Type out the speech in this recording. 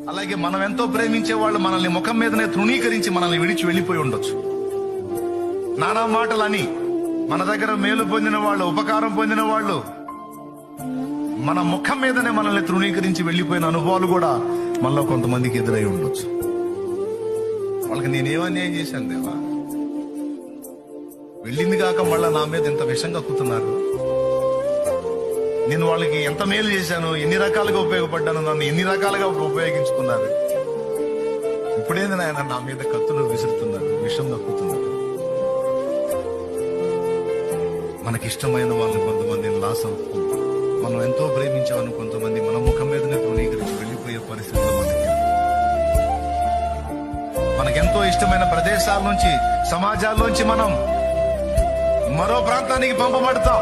అలాగే మనం ఎంతో ప్రేమించే వాళ్ళు మనల్ని ముఖం మీదనే తృణీకరించి మనల్ని విడిచి వెళ్లిపోయి ఉండొచ్చు. నానా మాటలని మన దగ్గర మేలు పొందిన వాళ్ళు, ఉపకారం పొందిన వాళ్ళు మన ముఖం మీదనే మనల్ని తృణీకరించి వెళ్లిపోయిన అనుభవాలు కూడా మనలో కొంతమందికి ఎదురై ఉండొచ్చు. వాళ్ళకి నేనేమన్యాయం చేశాను దేవా? వెళ్ళింది కాక మళ్ళా నా మీద ఎంత విషం కక్కుతున్నారు. నేను వాళ్ళకి ఎంత మేలు చేశాను, ఎన్ని రకాలుగా ఉపయోగపడ్డాను, నన్ను ఎన్ని రకాలుగా ఉపయోగించుకున్నారు. ఇప్పుడేంది నాయన నా మీద కత్తులు విసురుతున్నారు, విషం కక్కుతున్నారు. మనకిష్టమైన వాళ్ళని కొంతమంది లాస్ అవుతుంది. మనం ఎంతో ప్రేమించామని కొంతమంది మన ముఖం మీదనే తృణీకరించి వెళ్లిపోయే పరిస్థితులు మనకెంతో ఇష్టమైన ప్రదేశాల నుంచి, సమాజాల్లోంచి మనం మరో ప్రాంతానికి పంపబడతాం.